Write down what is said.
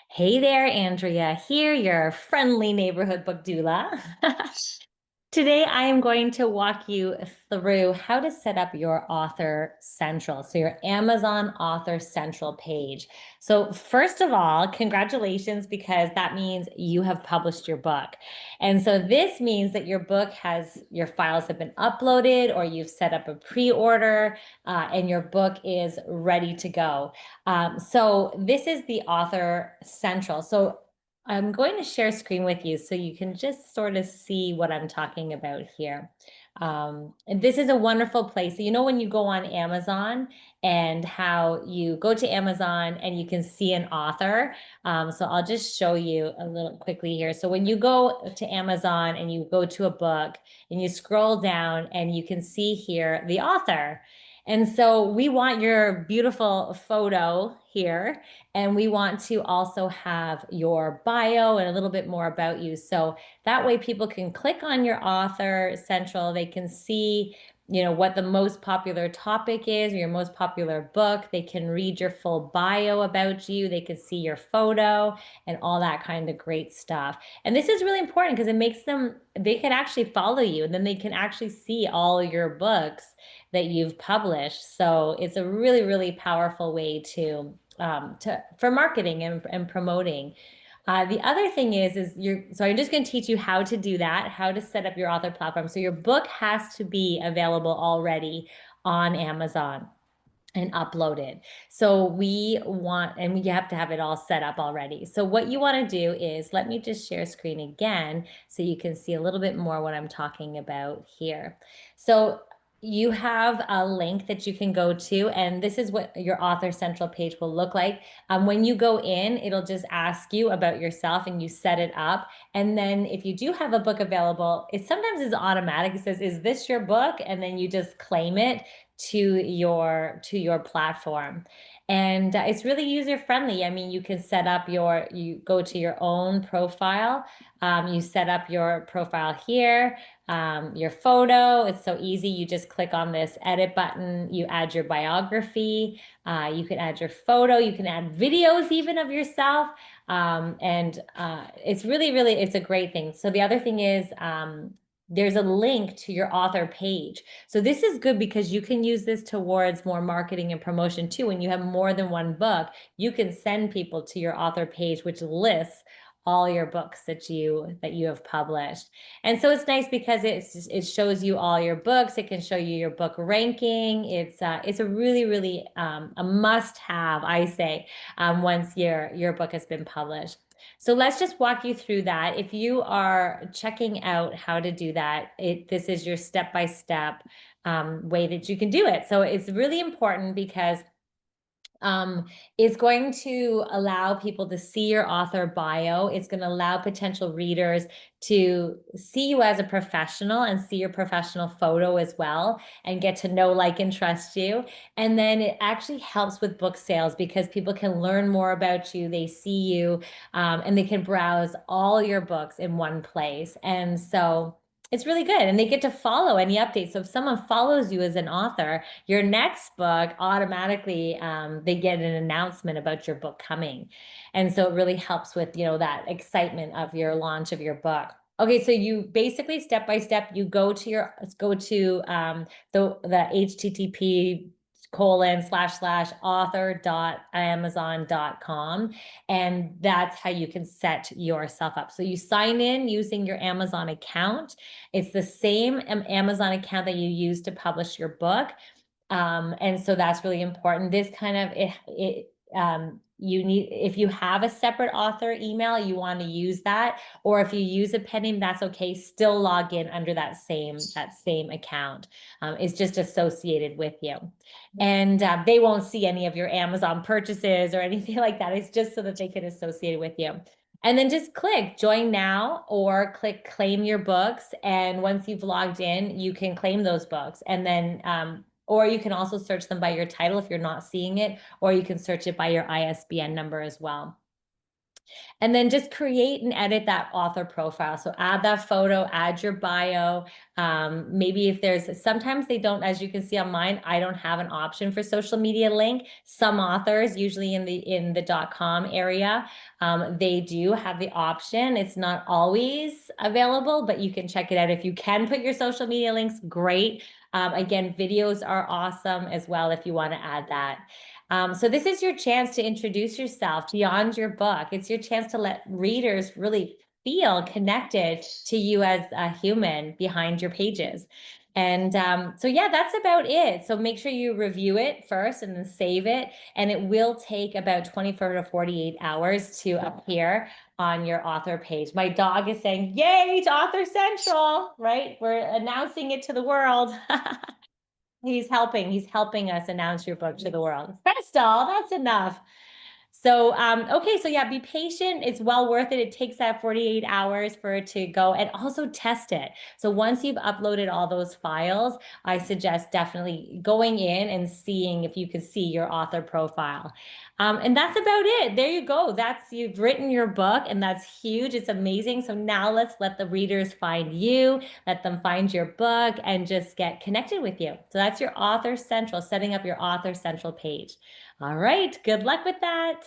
Hey there, Andrea here, your friendly neighborhood book doula. Today, I am going to walk you through how to set up your Author Central, so your Amazon Author Central page. So, first of all, congratulations, because that means you have published your book. And so, this means that your files have been uploaded, or you've set up a pre-order, and your book is ready to go. So, this is the Author Central. So, I'm going to share screen with you so you can just sort of see what I'm talking about here. And this is a wonderful place. So, when you go on Amazon and how you go to Amazon and you can see an author. So I'll just show you a little quickly here. So when you go to Amazon and you go to a book and you scroll down and you can see here the author. And so we want your beautiful photo here, and we want to also have your bio and a little bit more about you. So that way people can click on your Author Central. They can see, what the most popular topic is, or your most popular book. They can read your full bio about you. They can see your photo and all that kind of great stuff. And this is really important because it makes they can actually follow you, and then they can actually see all your books that you've published. So it's a really, really powerful way for marketing and promoting. The other thing so I'm just going to teach you how to do that, how to set up your author platform. So your book has to be available already on Amazon and uploaded. So and we have to have it all set up already. So what you want to do is, let me just share screen again so you can see a little bit more what I'm talking about here. So you have a link that you can go to, and this is what your Author Central page will look like. When you go in, it'll just ask you about yourself and you set it up. And then if you do have a book available, it sometimes is automatic. It says, is this your book? And then you just claim it to your platform. And it's really user friendly. I mean, you can you go to your own profile. You set up your profile here, your photo. It's so easy. You just click on this edit button. You add your biography. You can add your photo. You can add videos even of yourself. And it's really, really, it's a great thing. So the other thing is, there's a link to your author page. So this is good because you can use this towards more marketing and promotion too. When you have more than one book, you can send people to your author page, which lists all your books that you have published. And so it's nice because it shows you all your books. It can show you your book ranking. It's a really, really a must have, I say, once your book has been published. So let's just walk you through that. If you are checking out how to do that, this is your step-by-step way that you can do it. So it's really important because it's going to allow people to see your author bio. It's going to allow potential readers to see you as a professional and see your professional photo as well, and get to know, like, and trust you. And then it actually helps with book sales because people can learn more about you. They see you, and they can browse all your books in one place. And so it's really good. And they get to follow any updates. So if someone follows you as an author, your next book automatically, they get an announcement about your book coming. And so it really helps with, that excitement of your launch of your book. Okay, so you basically step by step, you go to the http://author.amazon.com, and that's how you can set yourself up. So you sign in using your Amazon account. It's the same Amazon account that you use to publish your book. And so that's really important. This kind of if you have a separate author email, you want to use that, or if you use a pen name, that's okay. Still log in under that same account. It's just associated with you, and they won't see any of your Amazon purchases or anything like that. It's just so that they can associate it with you. And then just click join now or click claim your books. And once you've logged in, you can claim those books. And then, or you can also search them by your title if you're not seeing it, or you can search it by your ISBN number as well. And then just create and edit that author profile. So add that photo, add your bio. Maybe if there's, sometimes they don't, as you can see on mine, I don't have an option for social media link. Some authors, usually in the .com area, they do have the option. It's not always available, but you can check it out. If you can put your social media links, great. Again, videos are awesome as well if you want to add that. So this is your chance to introduce yourself beyond your book. It's your chance to let readers really feel connected to you as a human behind your pages. And so, yeah, that's about it. So make sure you review it first and then save it. And it will take about 24 to 48 hours to appear on your author page. My dog is saying, yay to Author Central, right? We're announcing it to the world. He's helping. He's helping us announce your book to the world. Crystal, that's enough. So, okay, so yeah, be patient. It's well worth it. It takes that 48 hours for it to go, and also test it. So once you've uploaded all those files, I suggest definitely going in and seeing if you can see your author profile. And that's about it. There you go. You've written your book, and that's huge. It's amazing. So now let's let the readers find you, let them find your book, and just get connected with you. So that's your Author Central, setting up your Author Central page. All right, good luck with that.